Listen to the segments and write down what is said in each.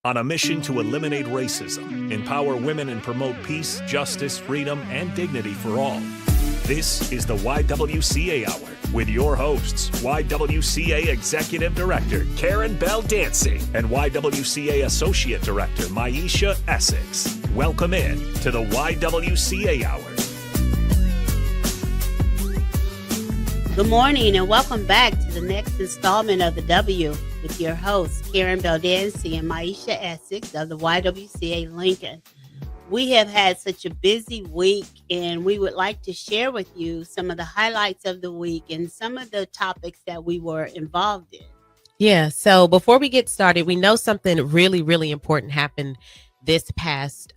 On a mission to eliminate racism, empower women, and promote peace, justice, freedom, and dignity for all. This is the YWCA Hour with your hosts, YWCA Executive Director Karen Bell Dancy and YWCA Associate Director Maisha Essex. Welcome in to the YWCA Hour. Good morning and welcome back to the next installment of the W with your hosts, Karen Bell Dancy and Maisha Essex of the YWCA Lincoln. We have had such a busy week, and we would like to share with you some of the highlights of the week and some of the topics that we were involved in. Yeah, so before we get started, we know something really, really important happened this past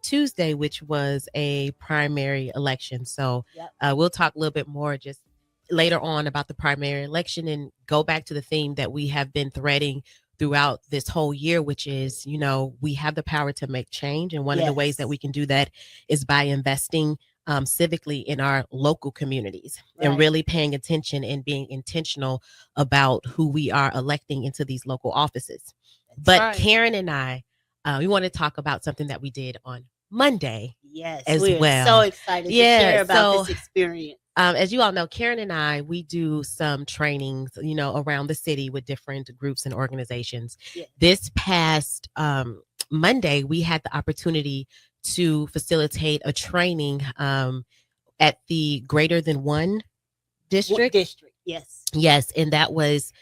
Tuesday, which was a primary election. So we'll talk a little bit more just later on about the primary election and go back to the theme that we have been threading throughout this whole year, which is, you know, we have the power to make change. And one of the ways that we can do that is by investing civically in our local communities and really paying attention and being intentional about who we are electing into these local offices. Karen and I, we want to talk about something that we did on Monday. Yes, as we're well. So excited to share about this experience. As you all know, Karen and I, we do some trainings, you know, around the city with different groups and organizations. Yes. This past Monday, we had the opportunity to facilitate a training at the Greater Than One district. Yes, and that was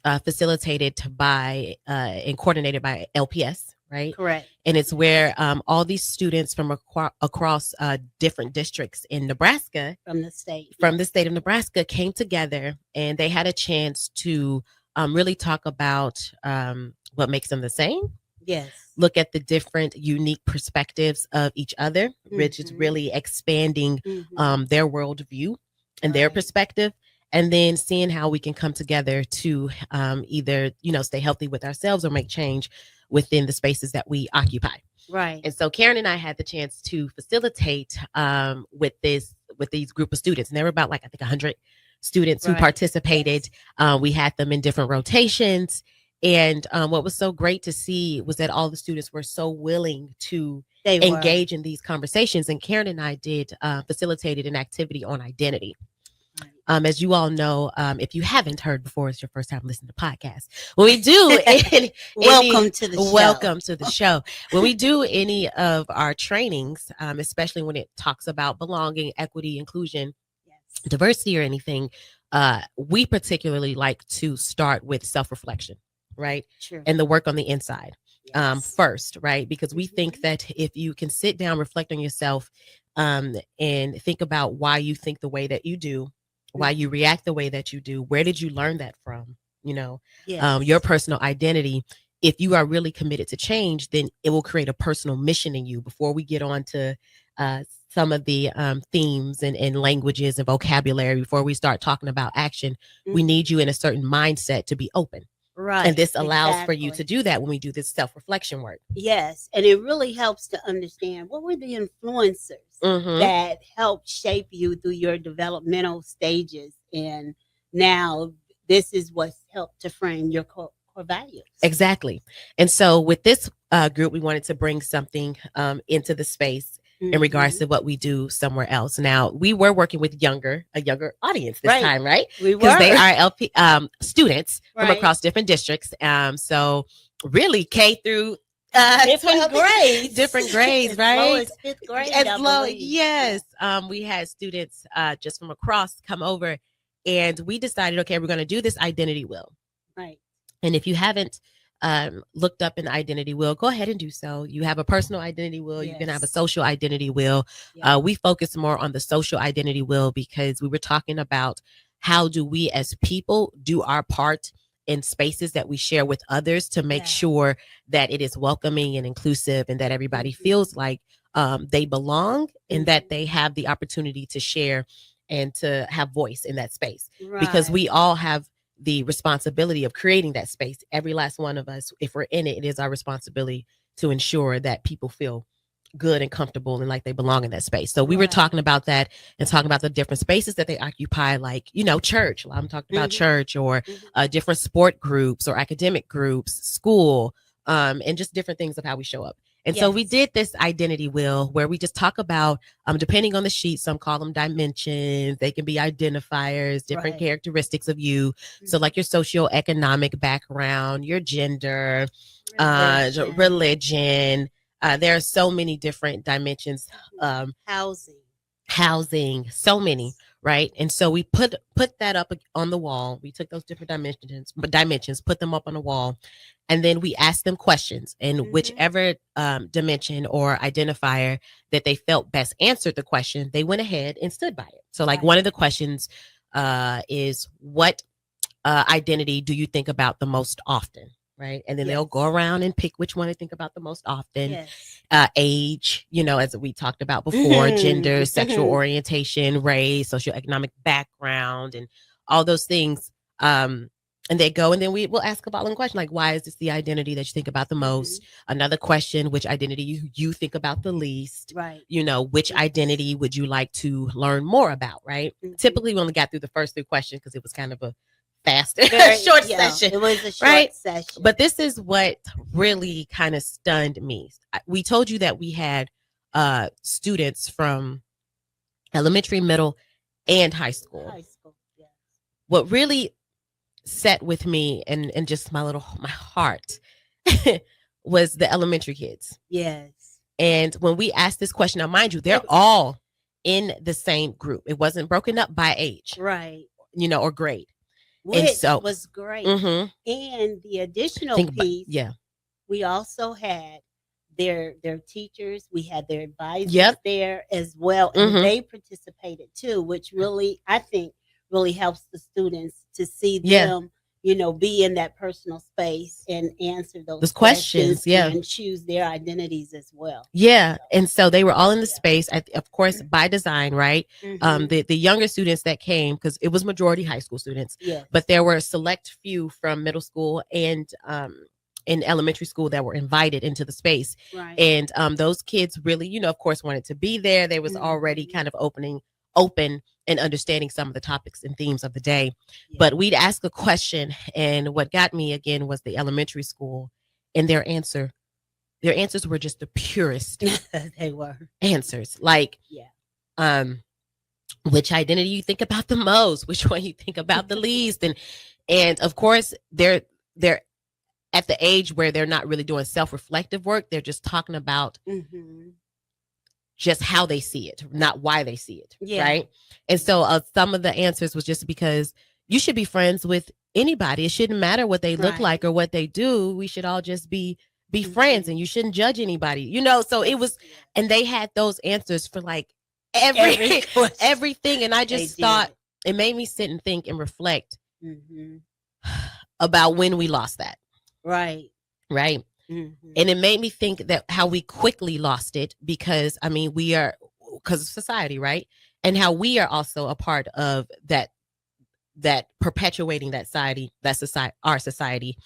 facilitated by and coordinated by LPS. Right. Correct. And it's where all these students from across different districts in Nebraska, from the state of Nebraska, came together, and they had a chance to really talk about what makes them the same. Yes. Look at the different unique perspectives of each other, which is really expanding their worldview and their perspective. And then seeing how we can come together to either, you know, stay healthy with ourselves or make change within the spaces that we occupy. Right. And so Karen and I had the chance to facilitate with these group of students. And there were about, like, I think 100 students who participated. Yes. We had them in different rotations. And what was so great to see was that all the students were so willing to engage in these conversations. And Karen and I facilitated an activity on identity. As you all know, if you haven't heard before, it's your first time listening to podcasts. When we do, welcome to the show. When we do any of our trainings, especially when it talks about belonging, equity, inclusion, diversity, or anything, we particularly like to start with self-reflection, right? Sure. And the work on the inside first, right? Because we think that if you can sit down, reflect on yourself, and think about why you think the way that you do, why you react the way that you do, where did you learn that from? You know, your personal identity. If you are really committed to change, then it will create a personal mission in you. Before we get on to some of the themes and languages and vocabulary, before we start talking about action, we need you in a certain mindset to be open. Right. And this allows for you to do that when we do this self-reflection work. Yes. And it really helps to understand what were the influencers that helped shape you through your developmental stages. And now this is what's helped to frame your core values. Exactly. And so with this group, we wanted to bring something into the space in regards to what we do somewhere else. Now, we were working with a younger audience this time, right? We were. Because they are LP students from across different districts. So really K through different grades, right? As low as fifth grade. As low, yes. We had students just from across come over, and we decided, okay, we're going to do this identity wheel. Right. And if you haven't looked up an identity wheel, go ahead and do so. You have a personal identity wheel. You can have a social identity wheel. We focus more on the social identity wheel because we were talking about how do we as people do our part in spaces that we share with others to make sure that it is welcoming and inclusive and that everybody feels like they belong and that they have the opportunity to share and to have voice in that space. Because we all have the responsibility of creating that space. Every last one of us, if we're in it, it is our responsibility to ensure that people feel good and comfortable and like they belong in that space. So we were talking about that and talking about the different spaces that they occupy, like, you know, church. I'm talking about church or different sport groups or academic groups, school, and just different things of how we show up. And so we did this identity wheel where we just talk about, depending on the sheet, some call them dimensions. They can be identifiers, different characteristics of you. So like your socioeconomic background, your gender, religion. There are so many different dimensions. Housing, so many. Right. And so we put that up on the wall. We took those different dimensions, put them up on the wall. And then we asked them questions, and whichever dimension or identifier that they felt best answered the question, they went ahead and stood by it. So like one of the questions is, what identity do you think about the most often? Right. And then they'll go around and pick which one they think about the most often. Age, as we talked about before, gender, sexual orientation, race, socioeconomic background, and all those things. And they go, and then we'll ask a following question, like, why is this the identity that you think about the most? Another question, which identity you think about the least? Right. Which identity would you like to learn more about? Right. Typically, we only got through the first 3 questions because it was kind of a fast, short session. It was a short session. But this is what really kind of stunned me. We told you that we had students from elementary, middle, and high school. What really set with me and just my heart was the elementary kids. Yes. And when we asked this question, now mind you, they're all in the same group. It wasn't broken up by age. Right. Or grade. Which was great. And the additional piece, we also had their teachers, we had their advisors there as well, and they participated too, which really, I think, really helps the students to see them, be in that personal space and answer those questions and choose their identities as well. Yeah. And so they were all in the space, of course, by design, right? The younger students that came, because it was majority high school students, but there were a select few from middle school and in elementary school that were invited into the space. Right. And those kids really, of course, wanted to be there. They was already kind of open and understanding some of the topics and themes of the day. But we'd ask a question, and what got me again was the elementary school, and their answers were just the purest. They were answers. Like, which identity you think about the most, which one you think about the least. And of course, they're at the age where they're not really doing self-reflective work. They're just talking about just how they see it, not why they see it. Right. And so some of the answers was just because you should be friends with anybody. It shouldn't matter what they look like or what they do. We should all just be friends, and you shouldn't judge anybody, so it was, and they had those answers for like everything. And I just thought it made me sit and think and reflect about when we lost that. Right. Right. And it made me think that how we quickly lost it, because because of society, right? And how we are also a part of that perpetuating that society, our society,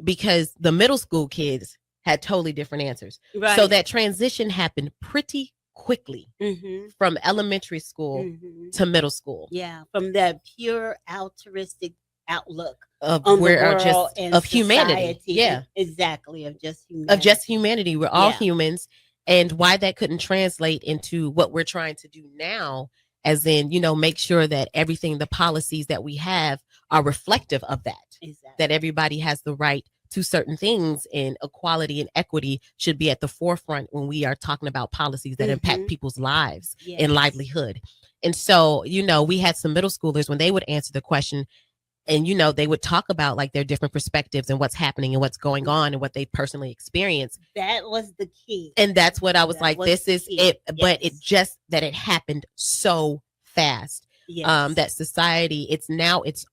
because the middle school kids had totally different answers. Right. So that transition happened pretty quickly from elementary school to middle school. Yeah, from that pure altruistic outlook of where just of humanity. Yeah, exactly, of just humanity. We're all humans, and why that couldn't translate into what we're trying to do now, as in, make sure that everything, the policies that we have are reflective of that. Exactly. That everybody has the right to certain things, and equality and equity should be at the forefront when we are talking about policies that impact people's lives and livelihood. And so, we had some middle schoolers, when they would answer the question, and, they would talk about like their different perspectives and what's happening and what's going on and what they personally experienced. That was the key. And that's what I was like, this is it. Yes. But it just that it happened so fast. Yes. That society, it's now its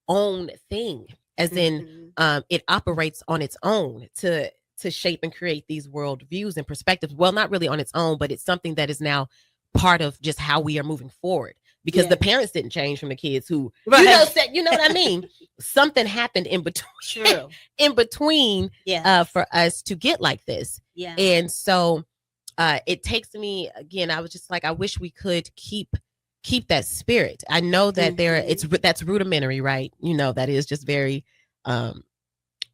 own thing, as in it operates on its own to shape and create these world views and perspectives. Well, not really on its own, but it's something that is now part of just how we are moving forward. Because the parents didn't change from the kids who, said, you know what I mean? Something happened in between, for us to get like this. Yeah. And so it takes me, again, I was just like, I wish we could keep that spirit. I know that that's rudimentary, right? That is just very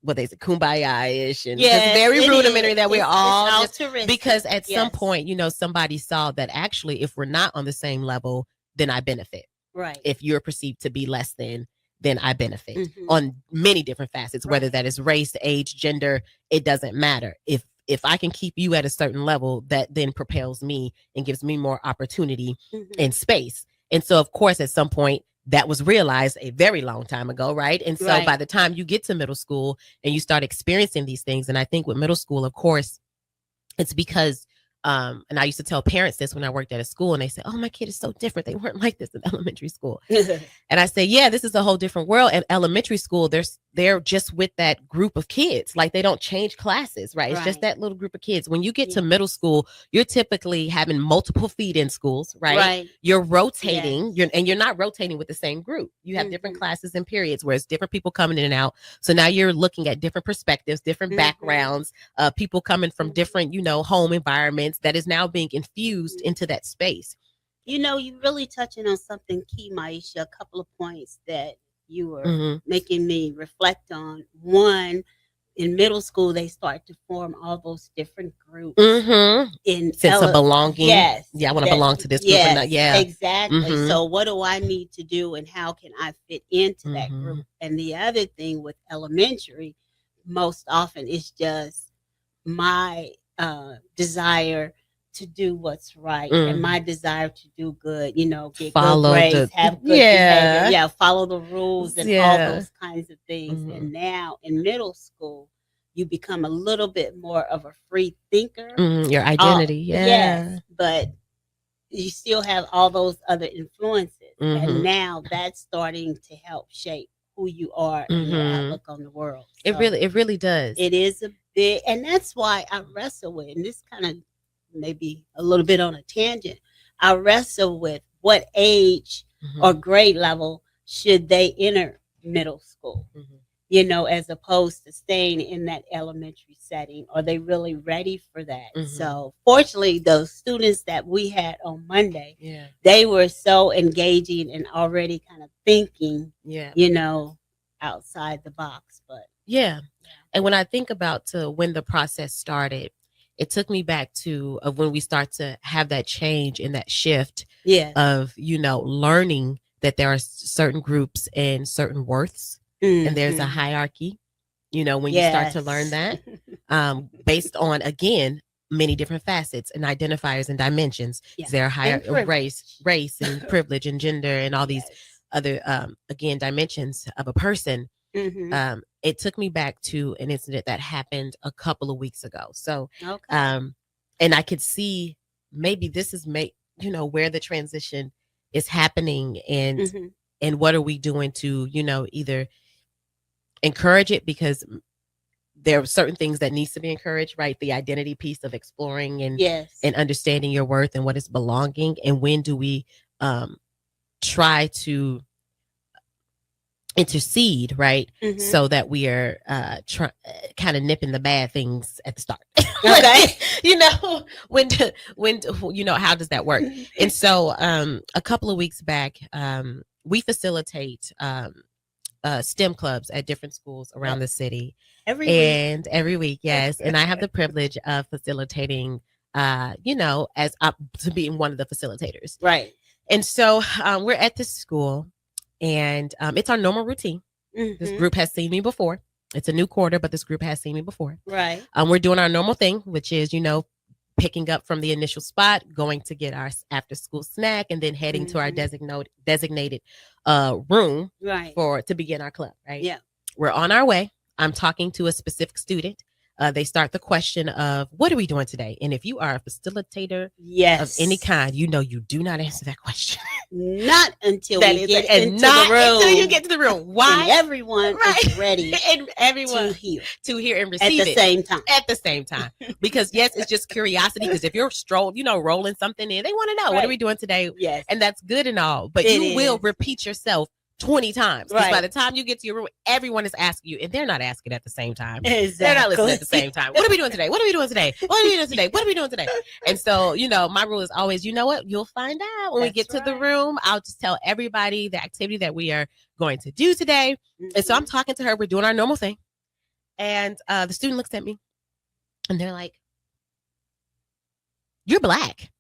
what they say, kumbaya-ish, and Yes, just very it rudimentary is. that we're It's all altruistic. because at some Yes. point, somebody saw that actually, if we're not on the same level, then I benefit. Right. If you're perceived to be less than, then I benefit Mhm. on many different facets, whether Right. that is race, age, gender, it doesn't matter. If I can keep you at a certain level, that then propels me and gives me more opportunity Mhm. and space. And so, of course, at some point, that was realized a very long time ago, right? And so Right. by the time you get to middle school and you start experiencing these things, and I think with middle school, of course, it's because and I used to tell parents this when I worked at a school, and they said, "Oh, my kid is so different. They weren't like this in elementary school." And I say, "Yeah, this is a whole different world." At elementary school, they're just with that group of kids. Like, they don't change classes, right? It's just Right. that little group of kids. When you get to Yes. middle school, you're typically having multiple feed-in schools, right? Right. You're rotating, Yes. you're not rotating with the same group. You have different Mhm. classes and periods where it's different people coming in and out. So now you're looking at different perspectives, different Mhm. backgrounds, people coming from Mhm. different, home environments that is now being infused into that space. You really touching on something key, Maisha. A couple of points that you were Mhm. making me reflect on. One, in middle school, they start to form all those different groups. Mhm. In Sense of belonging. Yes. Yeah, I want to belong to this group. Yes, Yeah. exactly. Mhm. So what do I need to do and how can I fit into that Mhm. group? And the other thing with elementary, most often it's just my desire to do what's right and my desire to do good, get Follow good grades, the- have good Yeah. behavior. Yeah, follow the rules and all Yeah. those kinds of things. Mhm. And now in middle school, you become a little bit more of a free thinker. Your identity. Yeah. Yes, but you still have all those other influences. Mhm. And now that's starting to help shape who you are and your outlook on the world. It So really does. it is a big, and that's why I wrestle with, and this kind of maybe a little bit on a tangent, I wrestle with what age Mhm. or grade level should they enter middle school, as opposed to staying in that elementary setting. Are they really ready for that? Mhm. So fortunately, those students that we had on Monday, Yeah. they were so engaging and already kind of thinking, Yeah. outside the box. But Yeah. And when I think about when the process started, it took me back to when we start to have that change and that shift yeah, of, learning that there are certain groups and certain worths, and there's a Mhm. hierarchy, when you start to learn Yes. that, based on, again, many different facets and identifiers and dimensions. Yeah. There are higher And race and privilege and gender and all these Yes. other, again, dimensions of a person. Mhm. It took me back to an incident that happened a couple of weeks ago. So, Okay. and I could see maybe this is where the transition is happening, and Mhm. and what are we doing to either encourage it, because there are certain things that needs to be encouraged, right? The identity piece of exploring and Yes. understanding your worth and what is belonging, and when do we try to intercede, right? Mhm. So that we are kind of nipping the bad things at the start. Okay. How does that work? And so a couple of weeks back, we facilitate STEM clubs at different schools around the city. Every week, yes. And I have the privilege of facilitating, as to being one of the facilitators. Right. And so we're at this school, and it's our normal routine. This Mhm. group has seen me before. It's a new quarter, but this group has seen me before. Right. We're doing our normal thing, which is, picking up from the initial spot, going to get our after school snack, and then heading to our designated room Right. to begin our club, right? Yeah. We're on our way. I'm talking to a specific student. They start the question of, what are we doing today? And if you are a facilitator of any kind, you do not answer that question. Not until That we is get it. And into not the room. until you get to the room. Why? And everyone Right. is ready And everyone to hear and at receive the it same time. at the same time. Because yes, it's just curiosity. Because if you're rolling something in, they want to know, what are Right. we doing today? Yes. And that's good and all, but It you will is. repeat yourself 20 times. Because by Right. the time you get to your room, everyone is asking you, and they're not asking at the same time. Exactly. They're not listening at the same time. What are we doing today? What are we doing today? What are we doing today? What are we doing today? And so, my rule is always, you know what? You'll find out when we get to the right. room. I'll just tell everybody the activity that we are going to do today. And so I'm talking to her. We're doing our normal thing. And the student looks at me and they're like, "You're black."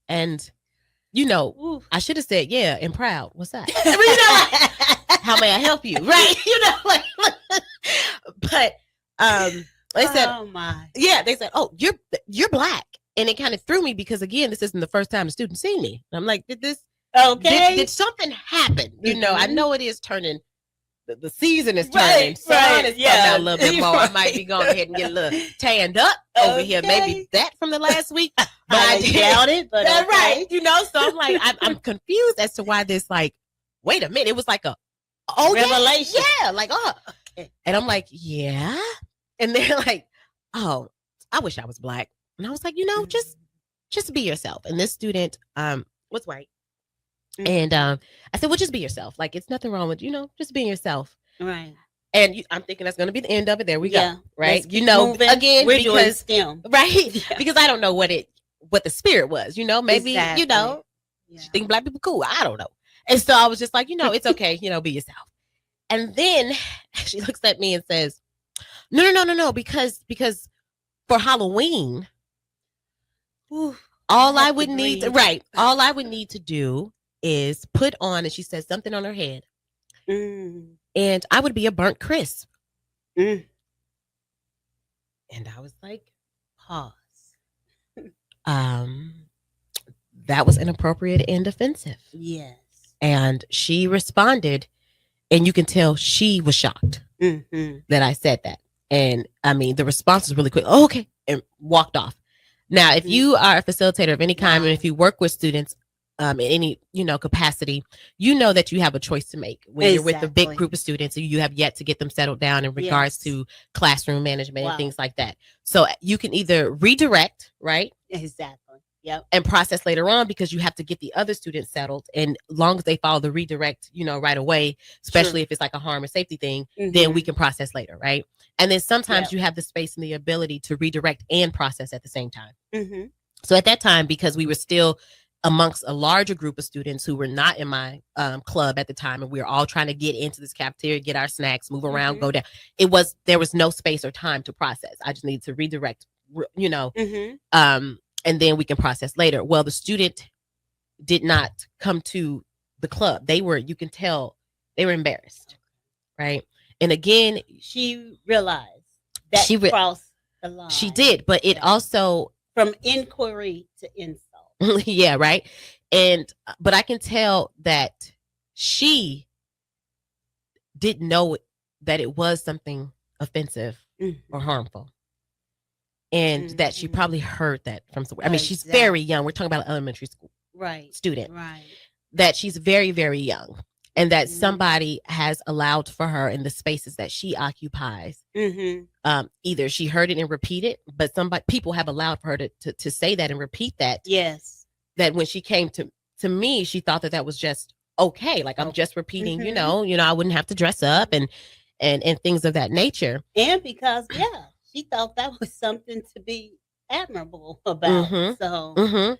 And, Oof. I should have said, "Yeah, and proud. What's that?" Like, how may I help you? Right. Like, but they said, "Oh my." Yeah, they said, "Oh, you're black." And it kind of threw me because, again, this isn't the first time the student seen me. I'm like, did something happen? I know it is turning. The season is turning. Sun is coming out a little bit more. I might be going ahead and get a little tanned up over here. Maybe that from the last week. But I doubt it. But that's okay. right. So I'm like, I'm confused as to why this, like, wait a minute. It was like revelation. Yeah, like, okay. And I'm like, yeah. And they're like, oh, I wish I was black. And I was like, just be yourself. And this student was white. And I said, well, just be yourself. Like, it's nothing wrong with, just being yourself. Right. And I'm thinking that's going to be the end of it. There we go. Right. Moving. Again, we're doing STEM. Right. Yeah. Because I don't know what the spirit was, maybe, exactly. She think black people cool. I don't know. And so I was just like, it's okay. Be yourself. And then she looks at me and says, no. Because for Halloween, all I would need to do is put on, and she says something on her head, and I would be a burnt crisp. And I was like, pause. That was inappropriate and offensive. Yes. And she responded, and you can tell she was shocked that I said that. And I mean, the response was really quick. Oh, okay, and walked off. Now, if you are a facilitator of any kind, and if you work with students in any, capacity, that you have a choice to make when you're with a big group of students and you have yet to get them settled down in regards to classroom management and things like that. So you can either redirect, right? Exactly. Yep. And process later on, because you have to get the other students settled. And long as they follow the redirect, right away, especially if it's like a harm or safety thing, then we can process later, right? And then sometimes you have the space and the ability to redirect and process at the same time. So at that time, because we were still amongst a larger group of students who were not in my club at the time, and we were all trying to get into this cafeteria, get our snacks, move around, go down. There was no space or time to process. I just needed to redirect, and then we can process later. Well, the student did not come to the club. You can tell they were embarrassed, right? And again, she realized that she crossed the line. She did, but it also from inquiry to insult. Yeah, right. But I can tell that she didn't know that it was something offensive or harmful. And that she probably heard that from somewhere. I mean, she's very young. We're talking about an elementary school student. Right. That she's very, very young. And that somebody has allowed for her in the spaces that she occupies. Either she heard it and repeated, but people have allowed for her to say that and repeat that. Yes. That when she came to me, she thought that was just okay. Like, I'm just repeating, I wouldn't have to dress up and things of that nature. And because, she thought that was something to be admirable about. So,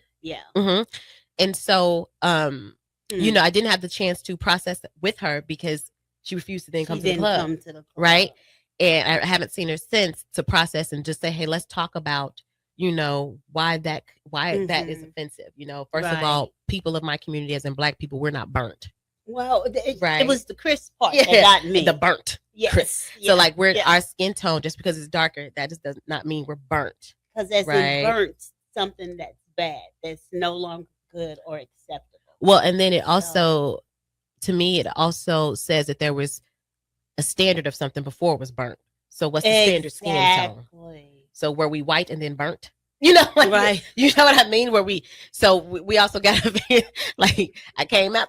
And so, I didn't have the chance to process with her because she refused to then come to the club. Right. And I haven't seen her since to process and just say, hey, let's talk about, why that is offensive. First of all, people of my community, as in Black people, we're not burnt. Well, it was the crisp part that got me. The burnt. Yes. So like our skin tone, just because it's darker, that just does not mean we're burnt. Because that's burnt something that's bad, that's no longer good or acceptable. Well, and then it also, to me, it also says that there was a standard of something before it was burnt. So what's the standard skin tone? So were we white and then burnt? Right. You know what I mean? We also got to be like, I came out,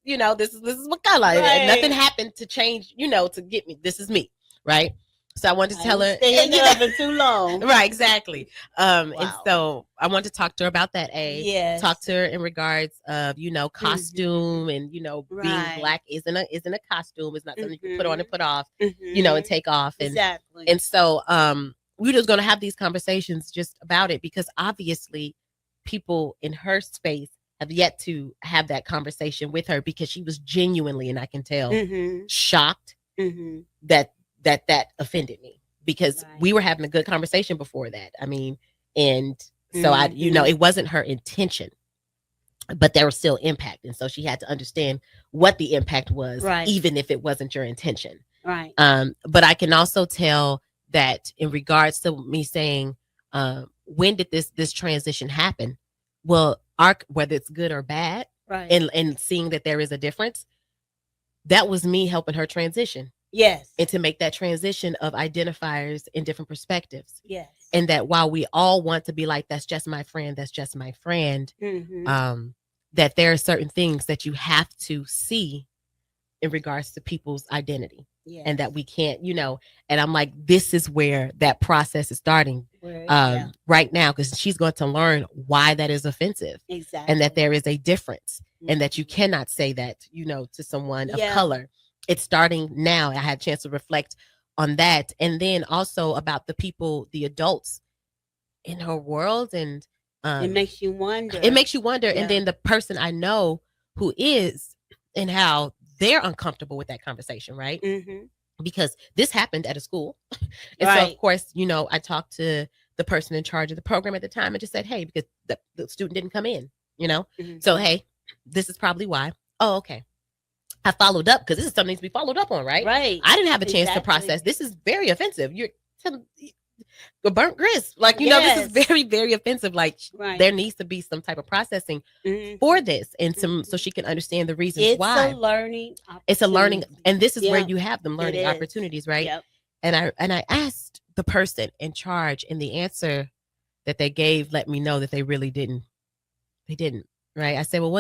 this is what color. And nothing happened to change, to get me. This is me. Right. So I wanted to tell her. Stay in the oven too long. Right, exactly. And so I wanted to talk to her about that. Talk to her in regards of, costume and, being Black isn't a costume. It's not something you can put on and put off, and take off. And, exactly. And so we're just going to have these conversations just about it, because obviously people in her space have yet to have that conversation with her, because she was genuinely, and I can tell, shocked that that offended me, because we were having a good conversation before that. I mean, and so it wasn't her intention, but there was still impact. And so she had to understand what the impact was, even if it wasn't your intention. Right. But I can also tell that in regards to me saying, when did this transition happen? Well, whether it's good or bad, and seeing that there is a difference, that was me helping her transition. Yes. And to make that transition of identifiers in different perspectives. Yes. And that while we all want to be like, that's just my friend, that's just my friend, that there are certain things that you have to see in regards to people's identity. Yes. And that we can't, and I'm like, this is where that process is starting right now, because she's going to learn why that is offensive. Exactly. And that there is a difference, and that you cannot say that, to someone of color. It's starting now. I had a chance to reflect on that. And then also about the people, the adults in her world. And it makes you wonder. Yeah. And then the person I know who is, and how they're uncomfortable with that conversation, right? Mm-hmm. Because this happened at a school. And so, of course, I talked to the person in charge of the program at the time and just said, hey, because the student didn't come in, Mm-hmm. So, hey, this is probably why. Oh, okay. I followed up, because this is something that needs to be followed up on, right? Right. I didn't have a chance to process. This is very offensive. You're the burnt grist. Like, this is very, very offensive. Like, there needs to be some type of processing for this, and so she can understand the reasons why. It's a learning. And this is where you have them learning opportunities, right? Yep. And I asked the person in charge, and the answer that they gave let me know that they really didn't. They didn't, right? I said, well,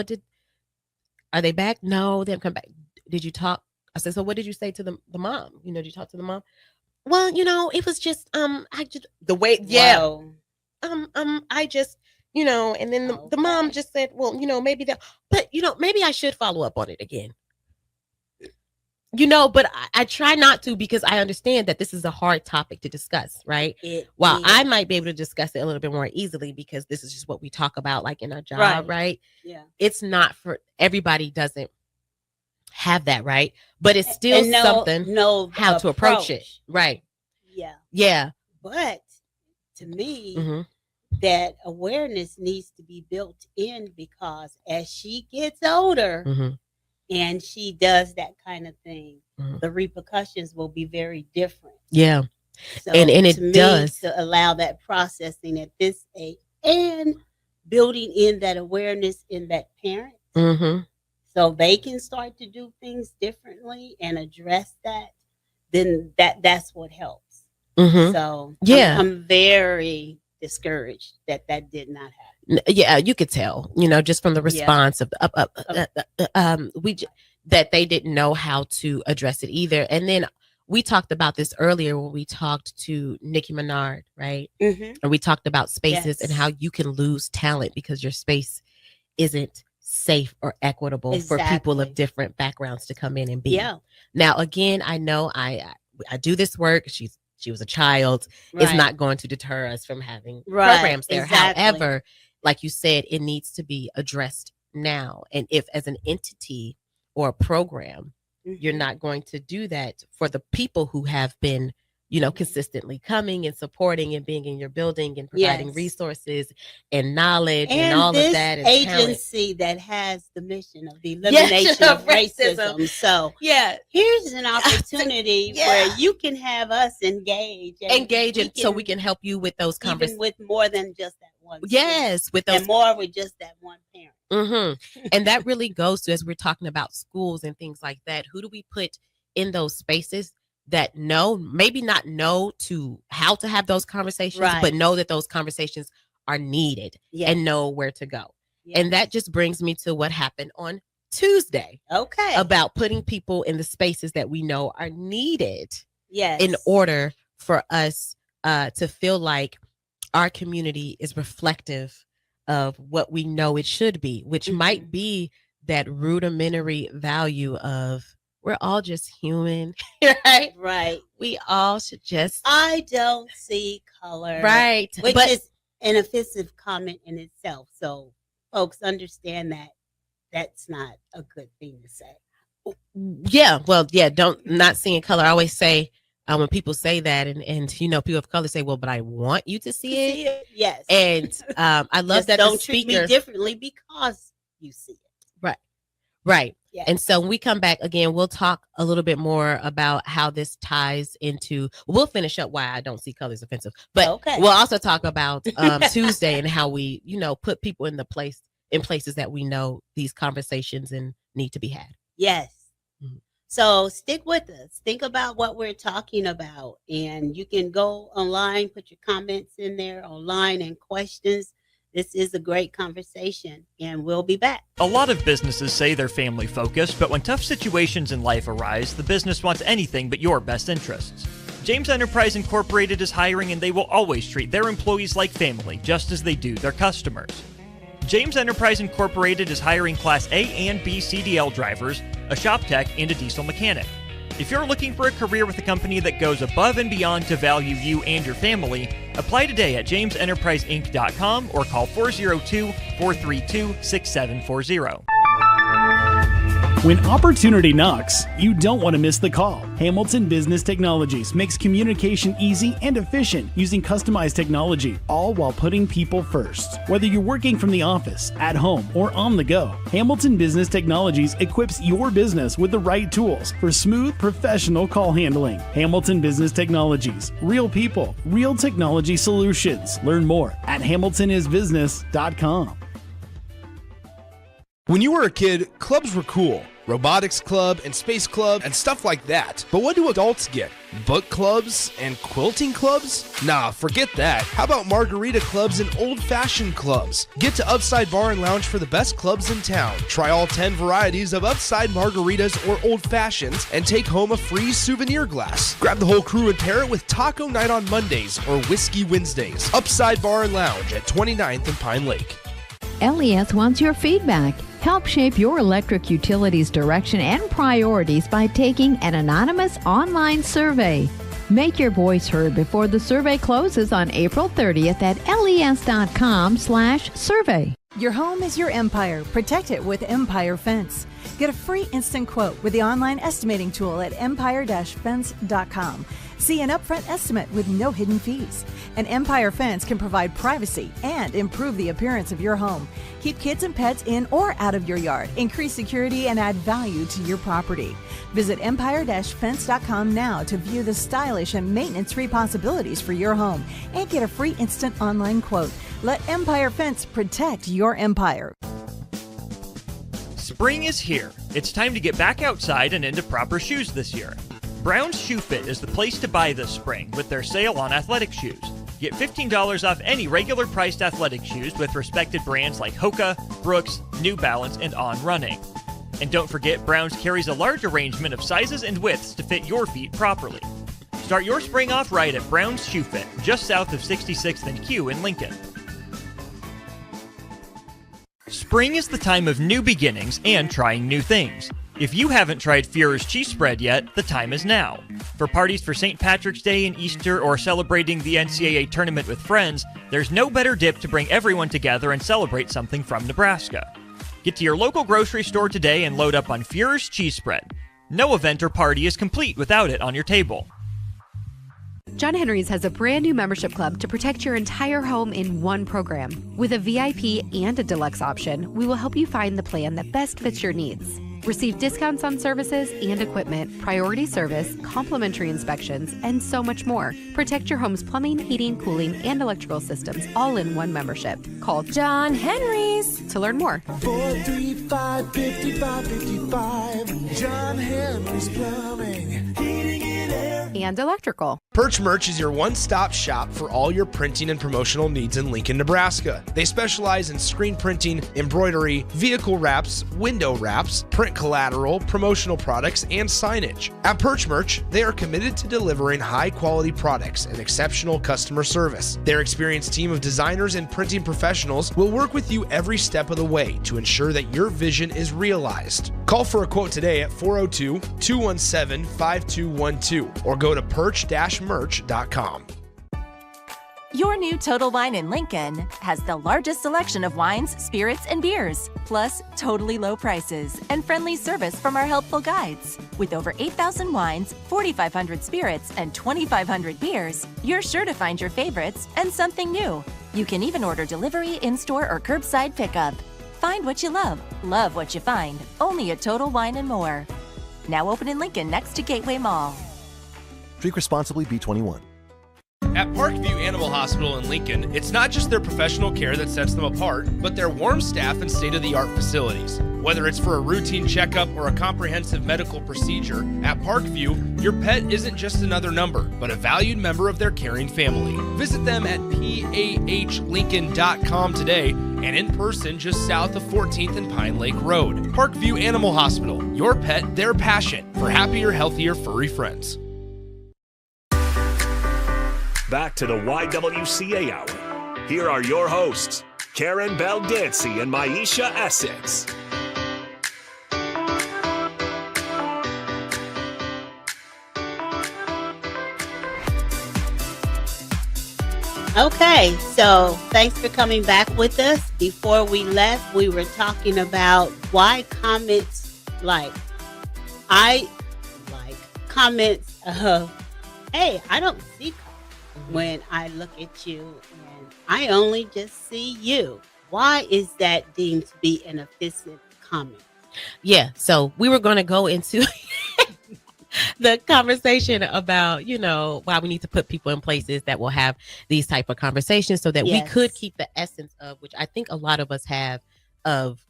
are they back? No, they haven't come back. Did you talk? I said, so what did you say to the mom? Did you talk to the mom? Well, it was just, I just, the way, Whoa. I just, and then the mom just said, well, maybe but maybe I should follow up on it again. But I try not to, because I understand that this is a hard topic to discuss, right? While I might be able to discuss it a little bit more easily, because this is just what we talk about, like in our job, right? Yeah. It's not for everybody, doesn't have that, right? But it's still something, how to approach it. Right. Yeah. Yeah. But to me, that awareness needs to be built in, because as she gets older, and she does that kind of thing, the repercussions will be very different. Yeah. So and it does to allow that processing at this age, and building in that awareness in that parent, so they can start to do things differently and address that, then that's what helps. So I'm very discouraged that did not happen. Yeah, you could tell, just from the response of that they didn't know how to address it either. And then we talked about this earlier when we talked to Nicki Minaj, right? And we talked about spaces and how you can lose talent because your space isn't safe or equitable for people of different backgrounds to come in and be. Yeah. Now, again, I know I do this work. She was a child. It's not going to deter us from having programs there. However, like you said, it needs to be addressed now. And if as an entity or a program, you're not going to do that for the people who have been, consistently coming and supporting and being in your building and providing resources and knowledge and all of that. And agency that has the mission of the elimination of racism. So here's an opportunity where you can have us engage so we can help you with those conversations. Even with more than just that one. Yes. With those, and more with just that one parent. And that really goes to, as we're talking about schools and things like that, who do we put in those spaces that maybe not know to how to have those conversations, but know that those conversations are needed and know where to go. And that just brings me to what happened on Tuesday. Okay. About putting people in the spaces that we know are needed in order for us to feel like our community is reflective of what we know it should be, which might be that rudimentary value of we're all just human, right? Right. We all should just... I don't see color. Right. Which is an offensive comment in itself. So folks understand that that's not a good thing to say. Yeah. Well, not seeing color. I always say when people say that, and people of color say, well, but I want you to see it. Yes. And I love Just that don't the treat speaker, me differently because you see it. right. Yeah. And so when we come back again, we'll talk a little bit more about how this ties into, we'll finish up why I don't see colors offensive, but we'll also talk about Tuesday and how we, put people in places that we know these conversations and need to be had. Yes. Mm-hmm. So stick with us. Think about what we're talking about, and you can go online, put your comments in there online and questions. This is a great conversation, and we'll be back. A lot of businesses say they're family focused, but when tough situations in life arise, the business wants anything but your best interests. James Enterprise Incorporated is hiring, and they will always treat their employees like family, just as they do their customers. James Enterprise Incorporated is hiring Class A and B CDL drivers, a shop tech, and a diesel mechanic. If you're looking for a career with a company that goes above and beyond to value you and your family, apply today at jamesenterpriseinc.com or call 402-432-6740. When opportunity knocks, you don't want to miss the call. Hamilton Business Technologies makes communication easy and efficient using customized technology, all while putting people first. Whether you're working from the office, at home, or on the go, Hamilton Business Technologies equips your business with the right tools for smooth, professional call handling. Hamilton Business Technologies. Real people, real technology solutions. Learn more at hamiltonisbusiness.com. When you were a kid, clubs were cool. Robotics club and space club and stuff like that. But what do adults get? Book clubs and quilting clubs? Nah, forget that. How about margarita clubs and old-fashioned clubs? Get to Upside Bar and Lounge for the best clubs in town. Try all 10 varieties of Upside margaritas or old fashions and take home a free souvenir glass. Grab the whole crew and pair it with taco night on Mondays or whiskey Wednesdays. Upside Bar and Lounge at 29th and Pine Lake. LES wants your feedback. Help shape your electric utilities direction and priorities by taking an anonymous online survey. Make your voice heard before the survey closes on April 30th at les.com/survey. Your home is your empire. Protect it with Empire Fence. Get a free instant quote with the online estimating tool at empire-fence.com. See an upfront estimate with no hidden fees. An Empire Fence can provide privacy and improve the appearance of your home. Keep kids and pets in or out of your yard. Increase security and add value to your property. Visit empire-fence.com now to view the stylish and maintenance-free possibilities for your home and get a free instant online quote. Let Empire Fence protect your empire. Spring is here. It's time to get back outside and into proper shoes this year. Brown's Shoe Fit is the place to buy this spring with their sale on athletic shoes. Get $15 off any regular priced athletic shoes with respected brands like Hoka, Brooks, New Balance, and On Running. And don't forget, Brown's carries a large arrangement of sizes and widths to fit your feet properly. Start your spring off right at Brown's Shoe Fit, just south of 66th and Q in Lincoln. Spring is the time of new beginnings and trying new things. If you haven't tried Führer's cheese spread yet, the time is now. For parties for St. Patrick's Day and Easter or celebrating the NCAA tournament with friends, there's no better dip to bring everyone together and celebrate something from Nebraska. Get to your local grocery store today and load up on Führer's cheese spread. No event or party is complete without it on your table. John Henry's has a brand new membership club to protect your entire home in one program. With a VIP and a deluxe option, we will help you find the plan that best fits your needs. Receive discounts on services and equipment, priority service, complimentary inspections, and so much more. Protect your home's plumbing, heating, cooling, and electrical systems all in one membership. Call John Henry's to learn more. 435-5555. John Henry's Plumbing, Heating and Air, and Electrical. Perch Merch is your one-stop shop for all your printing and promotional needs in Lincoln, Nebraska. They specialize in screen printing, embroidery, vehicle wraps, window wraps, print collateral, promotional products, and signage. At Perch Merch, they are committed to delivering high-quality products and exceptional customer service. Their experienced team of designers and printing professionals will work with you every step of the way to ensure that your vision is realized. Call for a quote today at 402-217-5212 or go to perch-merch.com. Your new Total Wine in Lincoln has the largest selection of wines, spirits, and beers, plus totally low prices and friendly service from our helpful guides. With over 8,000 wines, 4,500 spirits, and 2,500 beers, you're sure to find your favorites and something new. You can even order delivery, in-store, or curbside pickup. Find what you love what you find, only at Total Wine and More. Now open in Lincoln next to Gateway Mall. Drink responsibly, B21. At Parkview Animal Hospital in Lincoln, it's not just their professional care that sets them apart, but their warm staff and state-of-the-art facilities. Whether it's for a routine checkup or a comprehensive medical procedure, at Parkview, your pet isn't just another number, but a valued member of their caring family. Visit them at pahlincoln.com today and in person just south of 14th and Pine Lake Road. Parkview Animal Hospital, your pet, their passion for happier, healthier, furry friends. Back to the YWCA Hour. Here are your hosts, Karen Baldancy and Maisha Essex. Okay, so thanks for coming back with us. Before we left, we were talking about why comments comments of, hey, I don't see color when I look at you and I only just see you. Why is that deemed to be an offensive comment? Yeah, so we were going to go into the conversation about, why we need to put people in places that will have these type of conversations so that we could keep the essence of, which I think a lot of us have, of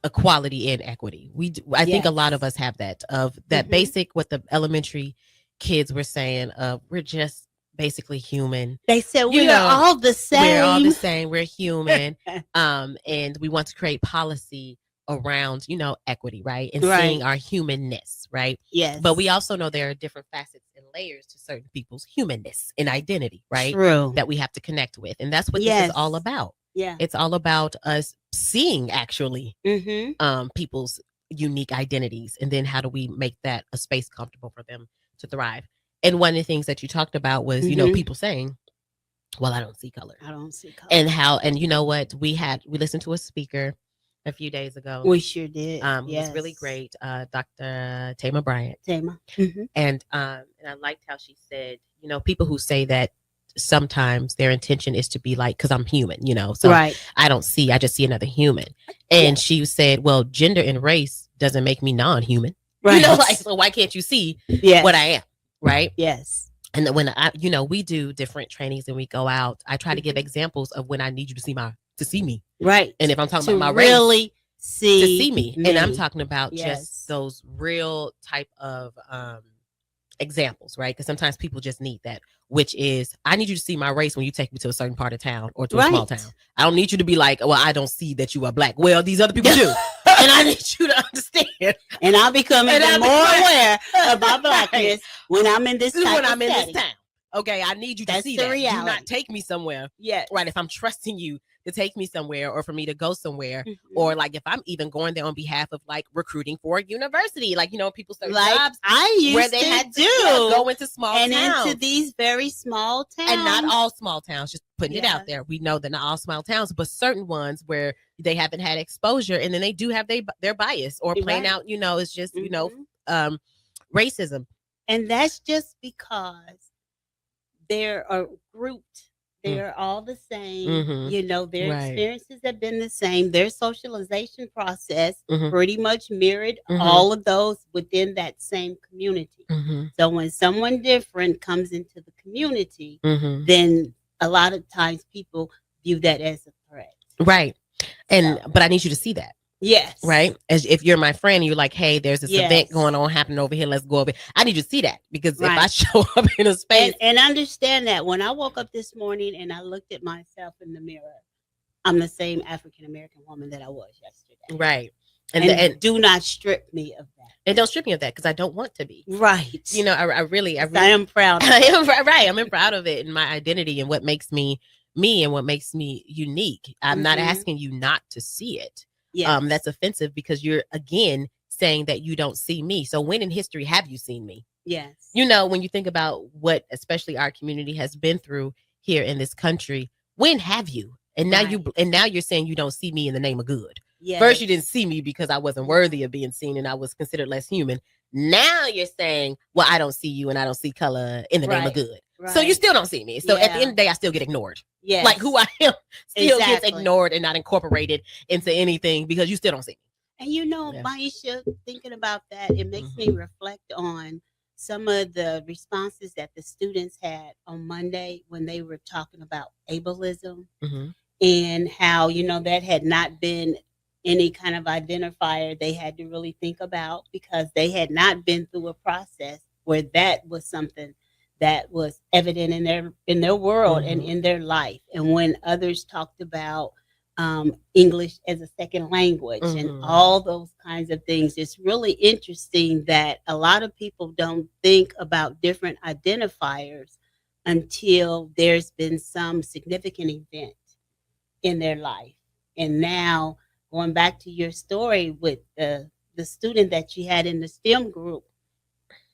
equality and equity. I think a lot of us have that, of that basic, what the elementary kids were saying, we're just basically human. They said we're all the same. We're all the same. We're human. And we want to create policy around, equity, right? And seeing our humanness, right? Yes. But we also know there are different facets and layers to certain people's humanness and identity, right? True. That we have to connect with. And that's what this is all about. Yeah. It's all about us seeing actually people's unique identities. And then how do we make that a space comfortable for them to thrive? And one of the things that you talked about was, people saying, well, I don't see color. I don't see color. And you know what? We listened to a speaker a few days ago. We sure did. It was really great. Dr. Tama Bryant. Mm-hmm. And I liked how she said, people who say that sometimes their intention is to be like, because I'm human, so I just see another human. And she said, well, gender and race doesn't make me non-human. Right. So why can't you see what I am? Right. Yes. And then when we do different trainings and we go out, I try to give examples of when I need you to see me. Right. And if I'm talking to about my really race, see to see me. And I'm talking about just those real type of examples, right? Because sometimes people just need that, which is, I need you to see my race when you take me to a certain part of town or to a small town. I don't need you to be like, well, I don't see that you are black. Well, these other people do. And I need you to understand. And I'll become even more aware of my blackness when I'm in this town. Okay, I need you to see that. Reality. Do not take me somewhere. Yeah. Right. If I'm trusting you to take me somewhere or for me to go somewhere, or like if I'm even going there on behalf of like recruiting for a university, like, people start jobs I used where they had to go into small towns. Into these very small towns. And not all small towns, just putting it out there. We know that not all small towns, but certain ones where they haven't had exposure, and then they do have their bias or playing out, it's just, racism. And that's just because they are grouped. They're all the same. Their experiences have been the same. Their socialization process pretty much mirrored all of those within that same community. So when someone different comes into the community, then a lot of times people view that as a threat. Right. But I need you to see that. Yes. Right. As if you're my friend, you're like, hey, there's this event going on happening over here. Let's go over. I need you to see that, because if I show up in a space and understand that when I woke up this morning and I looked at myself in the mirror, I'm the same African American woman that I was yesterday. Right. And do not strip me of that. And don't strip me of that, because I don't want to be. Right. I really I am proud. I am right. I'm proud of it and my identity and what makes me and what makes me unique. I'm not asking you not to see it. Yes. That's offensive, because you're again saying that you don't see me. So when in history have you seen me? Yes. When you think about what especially our community has been through here in this country. When have you? And now you're saying you don't see me in the name of good. Yes. First, you didn't see me because I wasn't worthy of being seen and I was considered less human. Now you're saying, well, I don't see you and I don't see color in the name of good. Right. So you still don't see me. So at the end of the day, I still get ignored. Yes. Like who I am still gets Exactly. ignored and not incorporated into anything because you still don't see me. And you know, Maisha, thinking about that, it makes me reflect on some of the responses that the students had on Monday when they were talking about ableism and how, you know, that had not been any kind of identifier they had to really think about because they had not been through a process where that was something that was evident in their world and in their life. And when others talked about English as a second language and all those kinds of things, it's really interesting that a lot of people don't think about different identifiers until there's been some significant event in their life. And now going back to your story with the student that you had in the STEM group,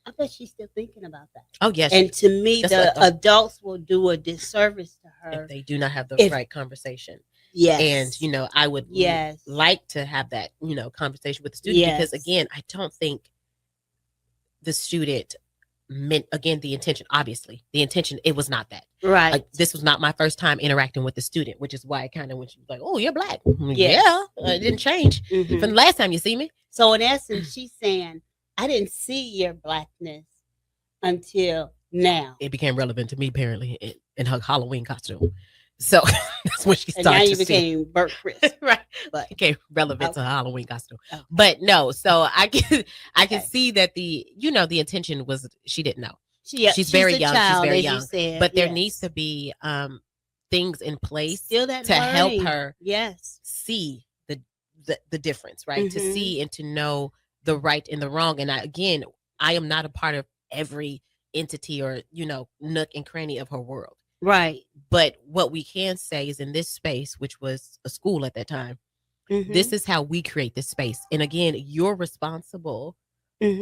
I bet she's still thinking about that. Oh, yes. And to me, the adults will do a disservice to her if they do not have the right conversation. Yes. And, you know, I would like to have that, you know, conversation with the student because, again, I don't think the student meant, again, the intention, obviously, the intention, it was not that. Right. Like, this was not my first time interacting with the student, which is why I kind of went, like, oh, you're black. Yes. Yeah, it didn't change from the last time you see me. So, in essence, she's saying, I didn't see your blackness until now. It became relevant to me, apparently, in her Halloween costume. So that's when she started. And now you became Burt Crisp. Right. But became relevant to her Halloween costume. Okay. But no, so I can see that the intention was she didn't know. She's very young. Child, she's very young. Said, but there needs to be things in place Still that to learning. help her see the difference, right? To see and to know the right and the wrong. And I am not a part of every entity or, you know, nook and cranny of her world. Right. But what we can say is in this space, which was a school at that time, this is how we create this space. And again, you're responsible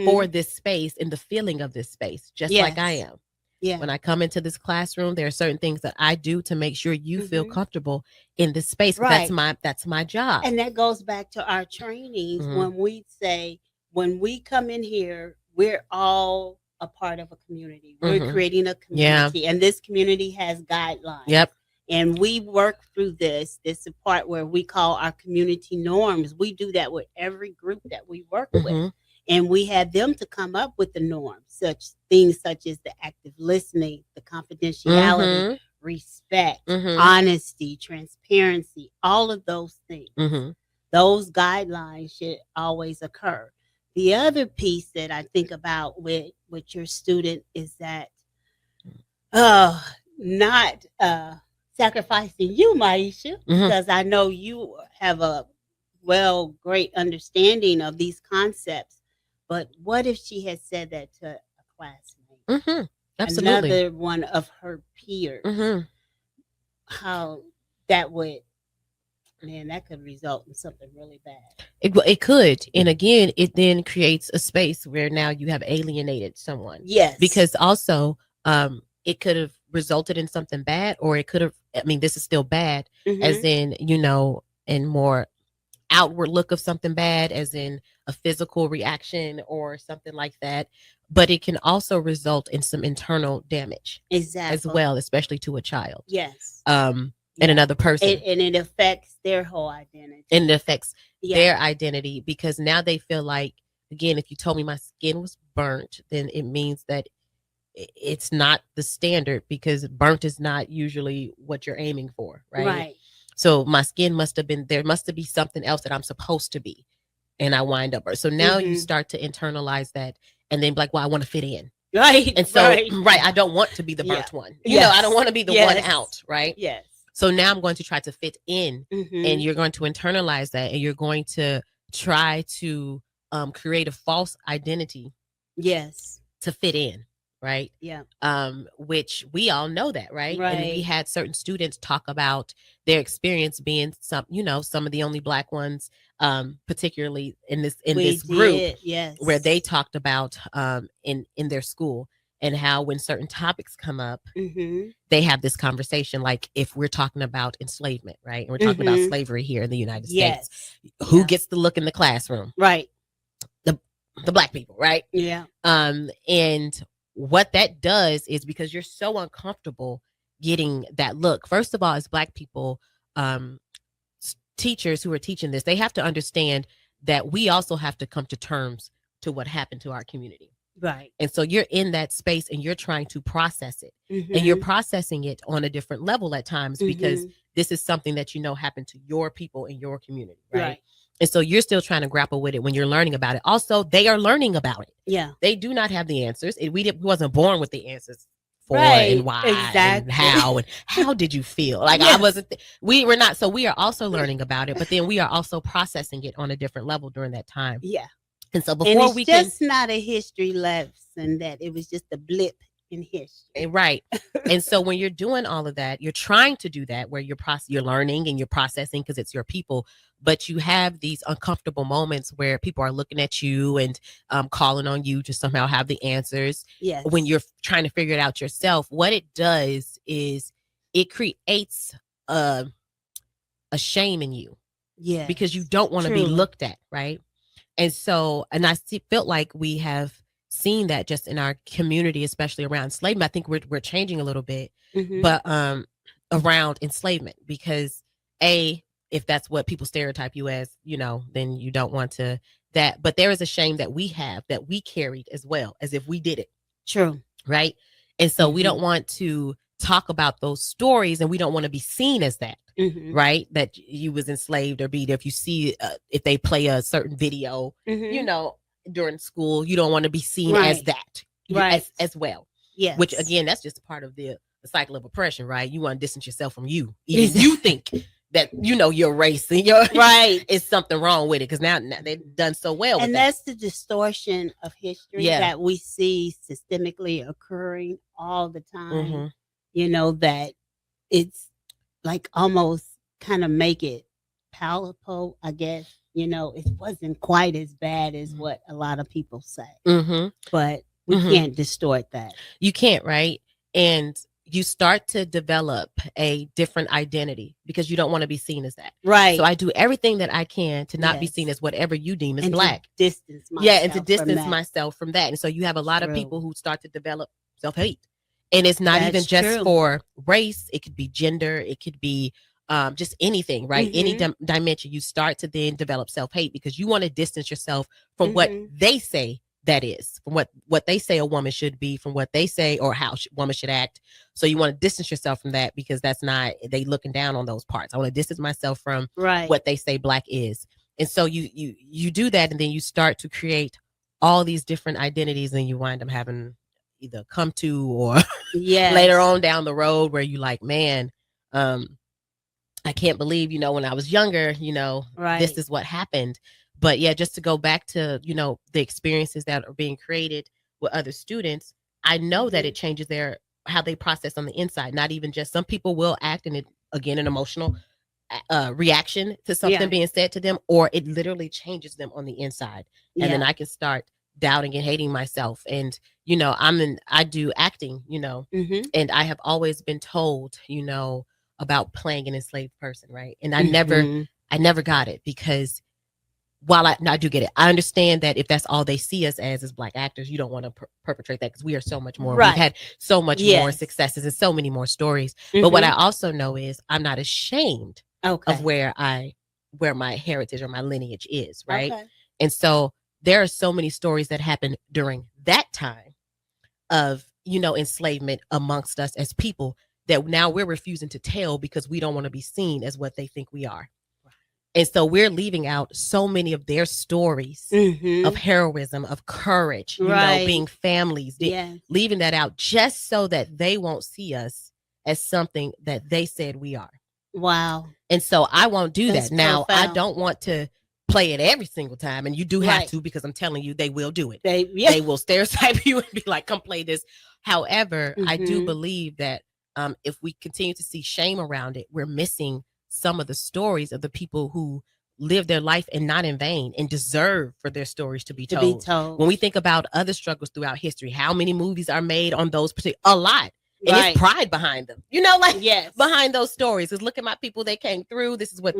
for this space and the feeling of this space, just like I am. Yeah. When I come into this classroom, there are certain things that I do to make sure you feel comfortable in this space. Right. That's my job. And that goes back to our trainings when we say, when we come in here, we're all a part of a community. We're creating a community, and this community has guidelines. Yep. And we work through this. This is a part where we call our community norms. We do that with every group that we work with. And we have them to come up with the norms, such things such as the active listening, the confidentiality, respect, honesty, transparency, all of those things. Those guidelines should always occur. The other piece that I think about with your student is that not sacrificing you, Maisha, because I know you have a great understanding of these concepts. But what if she had said that to a classmate? Absolutely. Another one of her peers. How that would, man, that could result in something really bad. It could. And again, it then creates a space where now you have alienated someone. Yes. Because also it could have resulted in something bad, or it could have, I mean, this is still bad, as in, you know, in more outward look of something bad, as in a physical reaction or something like that. But it can also result in some internal damage. Exactly. As well, especially to a child. Yes. And another person. And it affects their whole identity. And it affects their identity, because now they feel like, again, if you told me my skin was burnt, then it means that it's not the standard, because burnt is not usually what you're aiming for, right? Right. So my skin must have been, there must be something else that I'm supposed to be. And I wind up. So now you start to internalize that and then be like, well, I want to fit in. Right. And so, I don't want to be the burnt one. You know, I don't want to be the one out, right? Yes. So now I'm going to try to fit in, and you're going to internalize that, and you're going to try to create a false identity. Yes. To fit in. Right. Yeah. Which we all know that, right? Right. And we had certain students talk about their experience being some of the only Black ones, particularly in this group, yes, where they talked about in their school. and how when certain topics come up, Mm-hmm. they have this conversation. Like if we're talking about enslavement, right? And we're talking about Mhm. slavery here in the United Yes. States. Who Yeah. gets to look in the classroom? Right. The Black people, right? Yeah. And what that does is because you're so uncomfortable getting that look. First of all, as Black people, teachers who are teaching this, they have to understand that we also have to come to terms to what happened to our community. Right. And so you're in that space and you're trying to process it. And you're Mhm. processing it on a different level at times because Mhm. this is something that you know happened to your people in your community, right? Right. And so you're still trying to grapple with it when you're learning about it. Also, they are learning about it. Yeah. They do not have the answers. We wasn't born with the answers for Right. and why Exactly. and how and how did you feel? Like Yeah. I wasn't. We were not. So we are also learning about it, but then we are also processing it on a different level during that time. Yeah. And so And before it's we can, just not a history lesson that it was just a blip in history. right. And so when you're doing all of that, you're trying to do that where you're learning and you're processing because it's your people, but you have these uncomfortable moments where people are looking at you and calling on you to somehow have the answers. Yes. When you're trying to figure it out yourself, what it does is it creates a shame in you. Yeah. Because you don't want to be Truly. looked at, right? And so, and I felt like we have seen that just in our community, especially around enslavement. I think we're changing a little bit, Mhm. but around enslavement, because if that's what people stereotype you as, then you don't want to that. But there is a shame that we have that we carried as well as if we did it. True. Right. And so we Mhm. don't want to talk about those stories, and we don't want to be seen as that. Mhm. Right, that you was enslaved or beat. If you see if they play a certain video, Mhm. during school, you don't want to be seen as Right. that, Right. as well. Yes. Which again, that's just part of the cycle of oppression, right? You want to distance yourself from you, even you think that your race and your Right. is something wrong with it because now they've done so well. And with that. that's the distortion of history Yeah. that we see systemically occurring all the time. Mhm. That it's like almost kind of make it palatable, I guess. It wasn't quite as bad as what a lot of people say, but we Mhm. can't distort that. You can't, right? And you start to develop a different identity because you don't want to be seen as that. Right. So I do everything that I can to not be Yes. seen as whatever you deem as And to Black. distance myself Yeah, and to from distance that. myself from that. And so you have a lot of True. people who start to develop self-hate. And it's not even That's just true. for race. It could be gender. It could be just anything, right? Any Mhm. dimension. You start to then develop self-hate because you want to distance yourself from what Mhm. they say that is, from what they say a woman should be, from what they say or how woman should act. So you want to distance yourself from that because that's not, they looking down on those parts. I want to distance myself from Right. what they say Black is. And so you do that, and then you start to create all these different identities, and you wind up having either come to or Yes. later on down the road where you like, man, I can't believe, when I was younger, Right. this is what happened. But yeah, just to go back to, the experiences that are being created with other students, I know that it changes how they process on the inside. Not even just, some people will act and it, again, an emotional reaction to something Yeah. being said to them, or it literally changes them on the inside. And then Yeah. I can start doubting and hating myself. And, I do acting, Mhm. and I have always been told, about playing an enslaved person, right? And I never got it, because while I do get it, I understand that if that's all they see us as Black actors, you don't want to perpetrate that, because we are so much more. Right. We've had so much more Yes. successes and so many more stories. But what Mhm. I also know is I'm not ashamed Okay. of where my heritage or my lineage is, right? Okay. And so there are so many stories that happened during that time of, enslavement amongst us as people that now we're refusing to tell because we don't want to be seen as what they think we are. And so we're leaving out so many of their stories Mhm. of heroism, of courage, Right. being families, Yes. leaving that out just so that they won't see us as something that they said we are. Wow. And so I won't do That's that. Now, I profound. don't want to play it every single time. And you do have Right. to, because I'm telling you, they will do it. Yeah. They will stereotype you and be like, come play this. However, I do Mhm. believe that if we continue to see shame around it, we're missing some of the stories of the people who live their life and not in vain and deserve for their stories to be told. When we think about other struggles throughout history, how many movies are made on those particular, a lot. And it's pride behind them, behind those stories. Because look at my people, they came through. This is what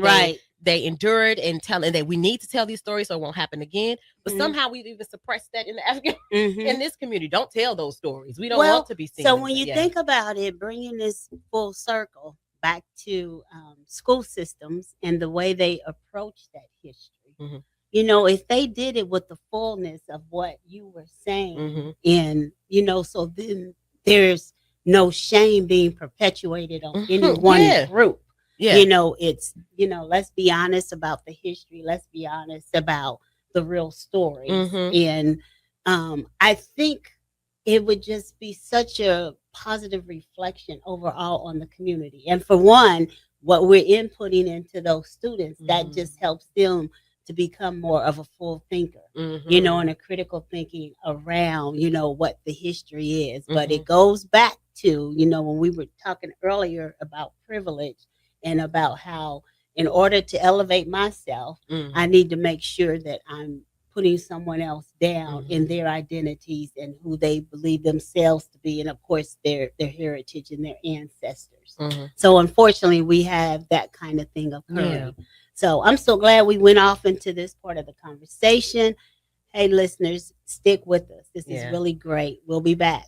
they endured, and that we need to tell these stories so it won't happen again. But somehow we've even suppressed that in the African in this community. Don't tell those stories. We don't want to be seen. So when you think about it, bringing this full circle back to school systems and the way they approach that history, if they did it with the fullness of what you were saying, and so then there's no shame being perpetuated on any one group. It's let's be honest about the history. Let's be honest about the real stories. And I think it would just be such a positive reflection overall on the community. And for one, what we're inputting into those students, that just helps them to become more of a full thinker, and a critical thinking around, what the history is. But it goes back to, when we were talking earlier about privilege and about how in order to elevate myself, I need to make sure that I'm putting someone else down in their identities and who they believe themselves to be, and of course their heritage and their ancestors. So unfortunately, we have that kind of thing occurring. So I'm so glad we went off into this part of the conversation. Hey, listeners, stick with us. This is really great. We'll be back.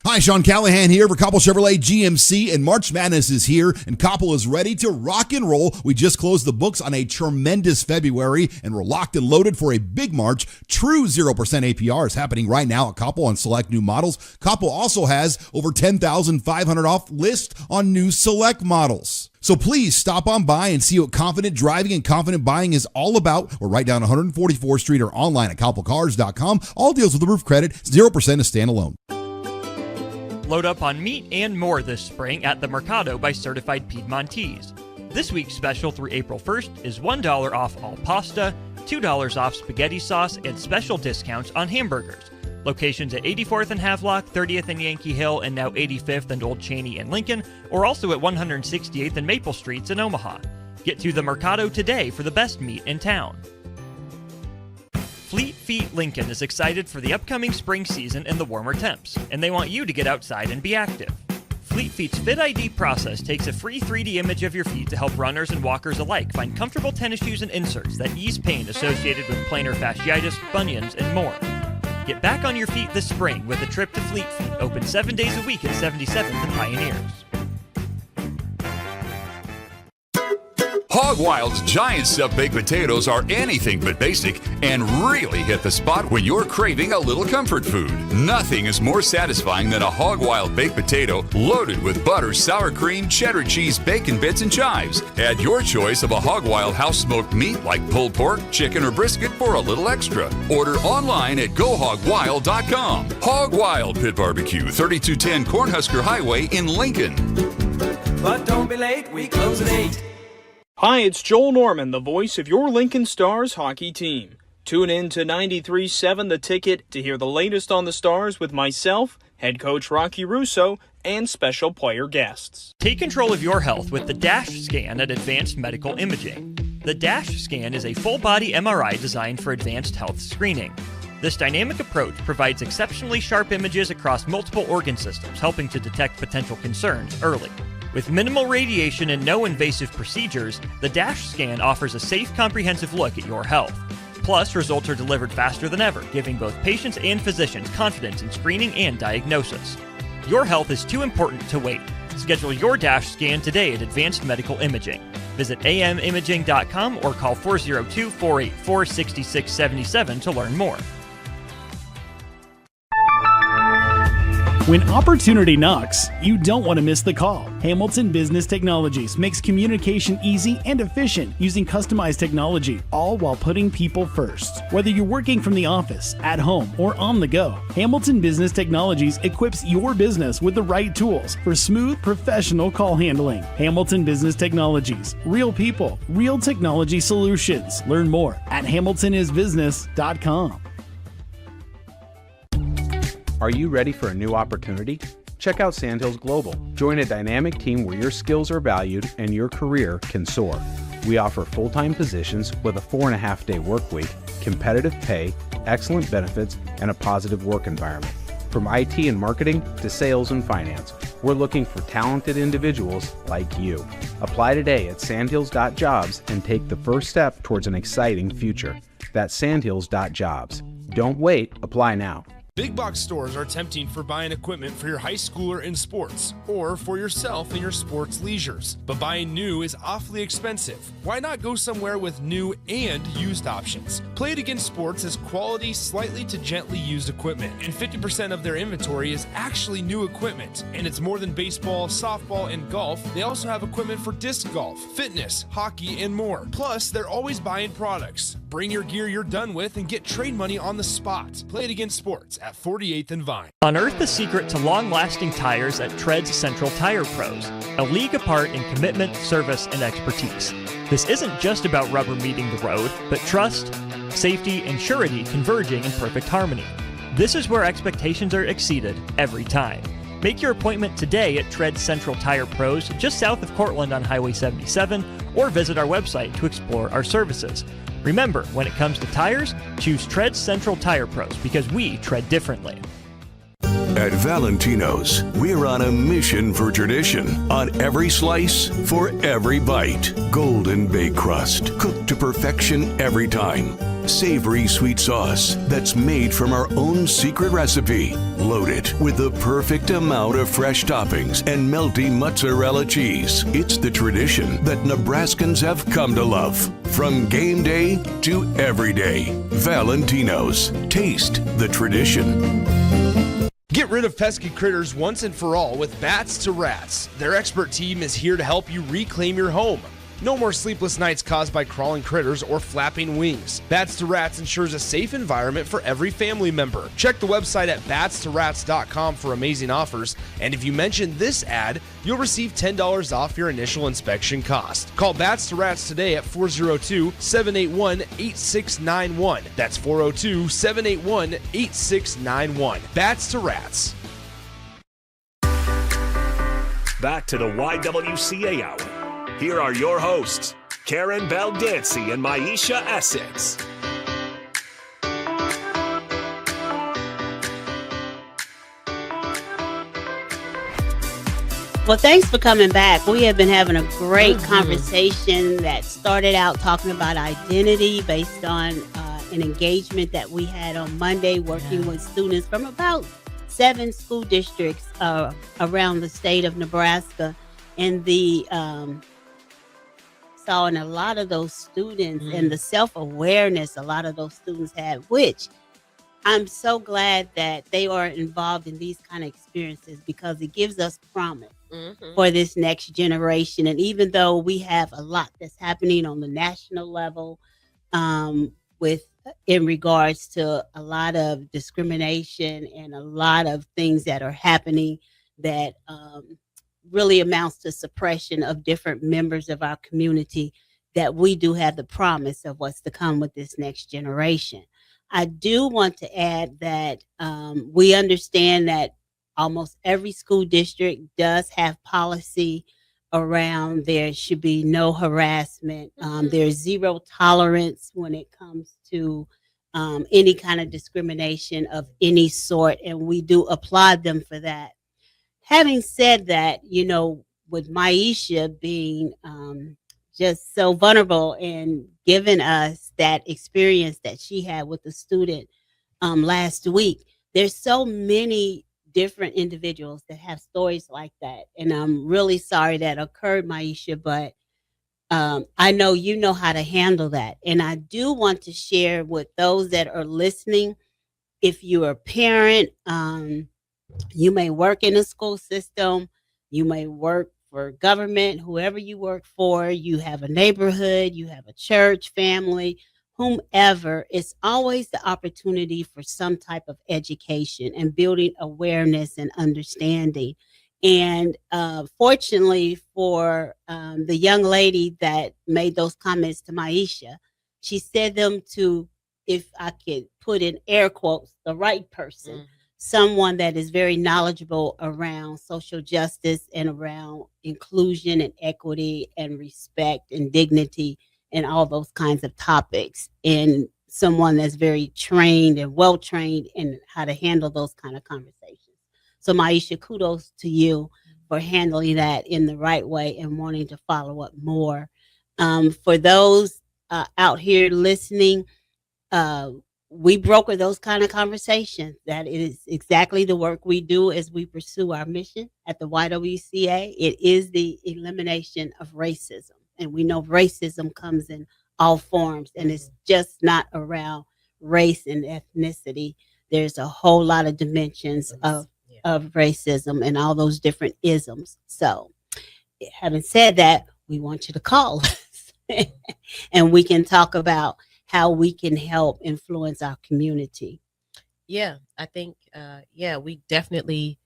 Hi, Sean Callahan here for Koppel Chevrolet GMC, and March Madness is here, and Koppel is ready to rock and roll. We just closed the books on a tremendous February, and we're locked and loaded for a big March. True 0% APR is happening right now at Koppel on select new models. Koppel also has over $10,500 off list on new select models. So please stop on by and see what confident driving and confident buying is all about. We're right down 144th Street or online at koppelcars.com. All deals with approved credit, 0% is standalone. Load up on meat and more this spring at the Mercado by Certified Piedmontese. This week's special through April 1st is $1 off all pasta, $2 off spaghetti sauce, and special discounts on hamburgers. Locations at 84th and Havelock, 30th and Yankee Hill, and now 85th and Old Cheney and Lincoln, or also at 168th and Maple Streets in Omaha. Get to the Mercado today for the best meat in town. Fleet Feet Lincoln is excited for the upcoming spring season and the warmer temps, and they want you to get outside and be active. Fleet Feet's Fit ID process takes a free 3D image of your feet to help runners and walkers alike find comfortable tennis shoes and inserts that ease pain associated with plantar fasciitis, bunions, and more. Get back on your feet this spring with a trip to Fleet Feet, open 7 days a week at 77th and Pioneers. Hog Wild's giant stuffed baked potatoes are anything but basic and really hit the spot when you're craving a little comfort food. Nothing is more satisfying than a Hog Wild baked potato loaded with butter, sour cream, cheddar cheese, bacon bits, and chives. Add your choice of a Hog Wild house-smoked meat like pulled pork, chicken, or brisket for a little extra. Order online at GoHogWild.com. Hog Wild Pit Barbecue, 3210 Cornhusker Highway in Lincoln. But don't be late, we close at 8. Hi, it's Joel Norman, the voice of your Lincoln Stars hockey team. Tune in to 93.7 The Ticket to hear the latest on the Stars with myself, head coach Rocky Russo, and special player guests. Take control of your health with the DASH scan at Advanced Medical Imaging. The DASH scan is a full-body MRI designed for advanced health screening. This dynamic approach provides exceptionally sharp images across multiple organ systems, helping to detect potential concerns early. With minimal radiation and no invasive procedures, the DASH scan offers a safe, comprehensive look at your health. Plus, results are delivered faster than ever, giving both patients and physicians confidence in screening and diagnosis. Your health is too important to wait. Schedule your DASH scan today at Advanced Medical Imaging. Visit amimaging.com or call 402-484-6677 to learn more. When opportunity knocks, you don't want to miss the call. Hamilton Business Technologies makes communication easy and efficient using customized technology, all while putting people first. Whether you're working from the office, at home, or on the go, Hamilton Business Technologies equips your business with the right tools for smooth, professional call handling. Hamilton Business Technologies. Real people, real technology solutions. Learn more at hamiltonisbusiness.com. Are you ready for a new opportunity? Check out Sandhills Global. Join a dynamic team where your skills are valued and your career can soar. We offer full-time positions with a 4.5-day work week, competitive pay, excellent benefits, and a positive work environment. From IT and marketing to sales and finance, we're looking for talented individuals like you. Apply today at sandhills.jobs and take the first step towards an exciting future. That's sandhills.jobs. Don't wait, apply now. Big box stores are tempting for buying equipment for your high schooler in sports or for yourself in your sports leisures. But buying new is awfully expensive. Why not go somewhere with new and used options? Play It Again Sports has quality, slightly to gently used equipment, and 50% of their inventory is actually new equipment. And it's more than baseball, softball, and golf. They also have equipment for disc golf, fitness, hockey, and more. Plus, they're always buying products. Bring your gear you're done with and get trade money on the spot. Play It Again Sports at 48th and Vine. Unearth the secret to long-lasting tires at Tread's Central Tire Pros, a league apart in commitment, service, and expertise. This isn't just about rubber meeting the road, but trust, safety, and surety converging in perfect harmony. This is where expectations are exceeded every time. Make your appointment today at Tread Central Tire Pros just south of Cortland on Highway 77, or visit our website to explore our services. Remember, when it comes to tires, choose Tread Central Tire Pros because we tread differently. At Valentino's, we're on a mission for tradition. On every slice, for every bite. Golden baked crust, cooked to perfection every time. Savory sweet sauce that's made from our own secret recipe. Loaded with the perfect amount of fresh toppings and melty mozzarella cheese. It's the tradition that Nebraskans have come to love. From game day to every day. Valentino's. Taste the tradition. Get rid of pesky critters once and for all with Bats to Rats. Their expert team is here to help you reclaim your home. No more sleepless nights caused by crawling critters or flapping wings. Bats to Rats ensures a safe environment for every family member. Check the website at batstoRats.com for amazing offers, and if you mention this ad, you'll receive $10 off your initial inspection cost. Call Bats to Rats today at 402-781-8691. That's 402-781-8691. Bats to Rats. Back to the YWCA Hour. Here are your hosts, Karen Baldancy and Maisha Essex. Well, thanks for coming back. We have been having a great conversation that started out talking about identity based on an engagement that we had on Monday working with students from about 7 school districts around the state of Nebraska. And the saw in a lot of those students and the self-awareness a lot of those students had, which I'm so glad that they are involved in these kind of experiences because it gives us promise for this next generation. And even though we have a lot that's happening on the national level with in regards to a lot of discrimination and a lot of things that are happening that really amounts to suppression of different members of our community, that we do have the promise of what's to come with this next generation. I do want to add that we understand that almost every school district does have policy around there should be no harassment. There's zero tolerance when it comes to any kind of discrimination of any sort, and we do applaud them for that. Having said that, you know, with Maisha being just so vulnerable and giving us that experience that she had with the student last week, there's so many different individuals that have stories like that. And I'm really sorry that occurred, Maisha, but I know you know how to handle that. And I do want to share with those that are listening, if you're a parent, you may work in a school system, you may work for government, whoever you work for, you have a neighborhood, you have a church, family, whomever, it's always the opportunity for some type of education and building awareness and understanding. And fortunately for the young lady that made those comments to Maisha, she said them to, if I could put in air quotes, the right person. someone that is very knowledgeable around social justice and around inclusion and equity and respect and dignity and all those kinds of topics, and someone that's very trained and well trained in how to handle those kind of conversations. So Maisha, kudos to you for handling that in the right way and wanting to follow up more. For those out here listening, uh, we broker those kind of conversations. That is exactly the work we do as we pursue our mission at the YWCA. It is the elimination of racism. And we know racism comes in all forms, and it's just not around race and ethnicity. There's a whole lot of dimensions of racism and all those different isms. So, having said that, we want you to call us and we can talk about how we can help influence our community. Yeah, I think, we definitely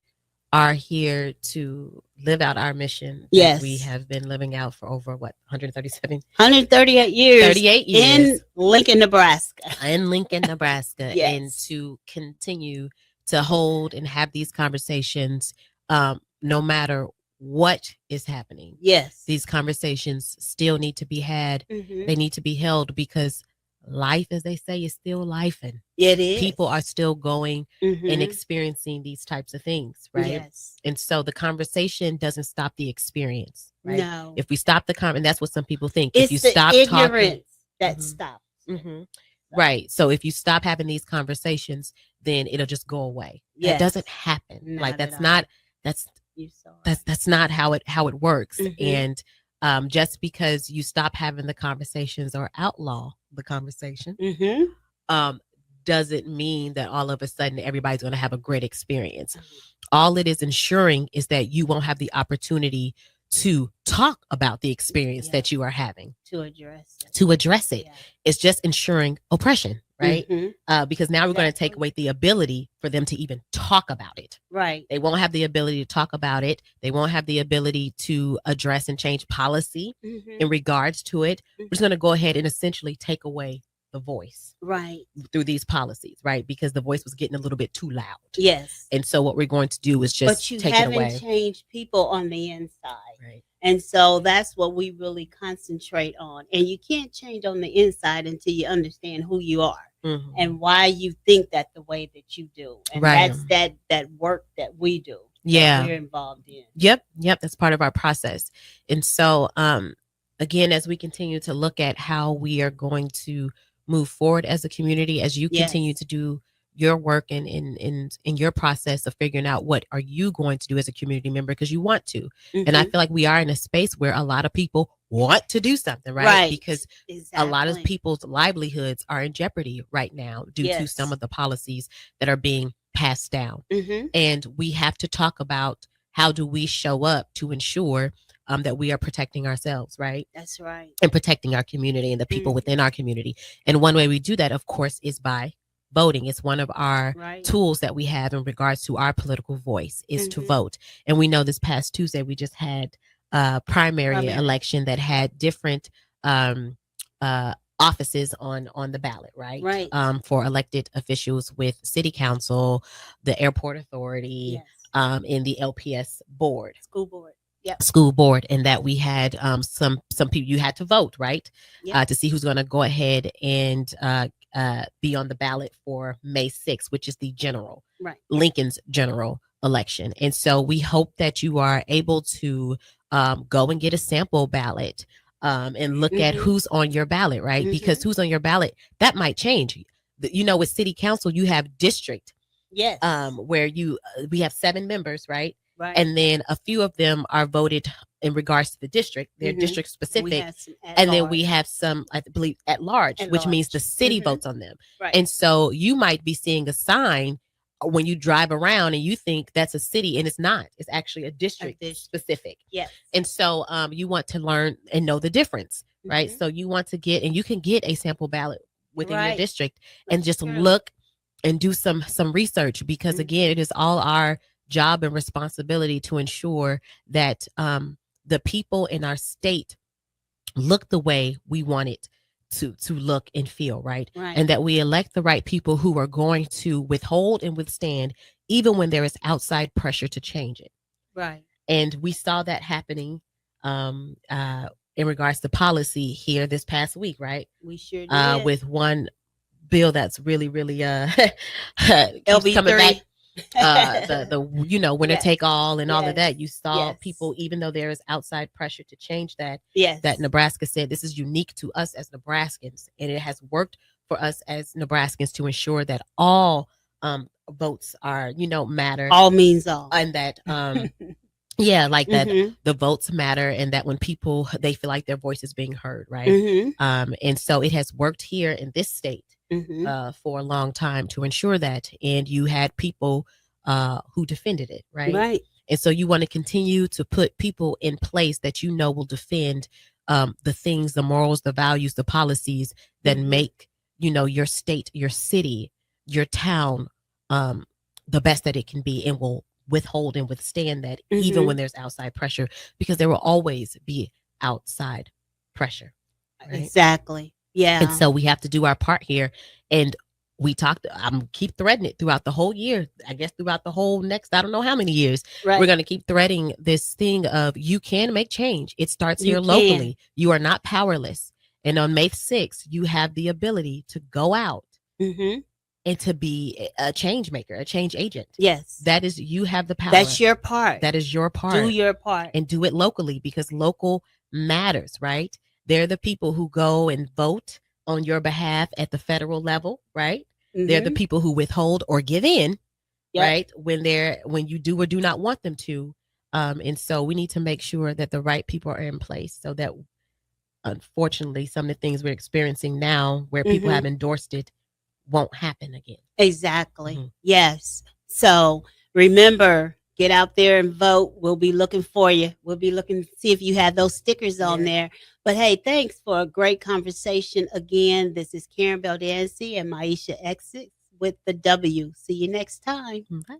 are here to live out our mission. Yes. We have been living out for over 138 years. 38 years. In Lincoln, Nebraska. Yes. Yes. And to continue to hold and have these conversations, no matter what is happening. Yes. These conversations still need to be had. Mhm. They need to be held because life, as they say, is still life, and It is. people are still going and Mhm. experiencing these types of things, right? Yes. And so the conversation doesn't stop the experience, right? No. If we stop the and that's what some people think. It's if you the stop ignorance talking, that Mhm. stops. Mhm. Right. So if you stop having these conversations, then it'll just go away. That Yes. doesn't happen. Not Like at that's all. not that's You saw it. that's not how it works. Mhm. And just because you stop having the conversations or outlaw the conversation, Mhm. doesn't mean that all of a sudden everybody's going to have a great experience. All it is ensuring is that you won't have the opportunity to talk about the experience that you are having, To address it. to address it. It's just ensuring oppression, right? Mhm. Because now we're going to take away the ability for them to even talk about it. Right. They won't have the ability to talk about it. They won't have the ability to address and change policy Mhm. in regards to it. We're just going to go ahead and essentially take away the voice Right. through these policies, right? Because the voice was getting a little bit too loud. Yes. And so what we're going to do is just But you take it haven't away. changed people on the inside. Right. And so that's what we really concentrate on. And you can't change on the inside until you understand who you are Mhm. and why you think that the way that you do. And Right. that's that work that we do. that Yeah. we're involved in. Yep. That's part of our process. And so again, as we continue to look at how we are going to move forward as a community, as you continue Yes. to do your work and in your process of figuring out what are you going to do as a community member, because you want to. And I Mhm. feel like we are in a space where a lot of people want to do something, right? Right. Because a lot of Exactly. people's livelihoods are in jeopardy right now due to Yes. some of the policies that are being passed down. Mhm. And we have to talk about how do we show up to ensure that we are protecting ourselves, right? That's right. And protecting our community and the people Mm. within our community. And one way we do that, of course, is by voting. It's one of our Right. tools that we have in regards to our political voice is to Mhm. vote. And we know this past Tuesday, we just had a primary election that had different offices on the ballot, right? Right. For elected officials with city council, the airport authority, Yes. in the LPS board, School board. Yep. school board, and that we had some people you had to vote, right? Yep. To see who's going to go ahead and be on the ballot for May 6th, which is the general, Right. Lincoln's general election. And so we hope that you are able to go and get a sample ballot and look at Mhm. who's on your ballot, right? Because Mhm. who's on your ballot, that might change. You know, with city council, you have district Yes. where we have 7 members, right? Right. And then a few of them are voted in regards to the district. They're Mhm. district We specific. have some at And then we large. have some, I believe, at large, At which means the large. city Mhm. votes on them. Right. And so you might be seeing a sign when you drive around and you think that's a city, and it's not. It's actually a district specific. Yes. And so you want to learn and know the difference, right? Mhm. So you want to get, and you can get a sample ballot within your Right. district and That's just true. look and do some research, because again, it is all our job and responsibility to ensure that the people in our state look the way we want it to look and feel, right? Right. And that we elect the right people who are going to withhold and withstand even when there is outside pressure to change it. Right. And we saw that happening in regards to policy here this past week, right? We sure did. With one bill that's really LB3 coming back. The winner Yes. take all and all of Yes. that. You saw Yes. people, even though there is outside pressure to change that, Yes. that Nebraska said this is unique to us as Nebraskans, and it has worked for us as Nebraskans to ensure that all votes are matter. All means all. And that yeah, like that Mhm. the votes matter, and that when people, they feel like their voice is being heard, right? Mhm. And so it has worked here in this state for a long time to ensure that. And you had people who defended it, right? Right. And so you want to continue to put people in place that will defend the things, the morals, the values, the policies that make your state, your city, your town the best that it can be, and will withhold and withstand that even when there's outside pressure, because there will always be outside pressure. Right? Exactly. Yeah. And so we have to do our part here. And we talked, I'm keep threading it throughout the whole year. I guess throughout the whole next, I don't know how many years. Right. We're going to keep threading this thing of you can make change. It starts You here can. locally. You are not powerless. And on May 6th, you have the ability to go out and to be a change maker, a change agent. Yes. That is, you have the power. That's your part. That is your part. Do your part. And do it locally, because local matters, right? They're the people who go and vote on your behalf at the federal level, right? They're the people who withhold or give in, right? When you do or do not want them to. And so we need to make sure that the right people are in place, so that unfortunately some of the things we're experiencing now where people have endorsed it won't happen again. Exactly. Yes. So remember, get out there and vote. We'll be looking for you. We'll be looking to see if you have those stickers on there. But hey, thanks for a great conversation again. This is Karen Beldancy and Maisha Essex with the W. See you next time. Bye.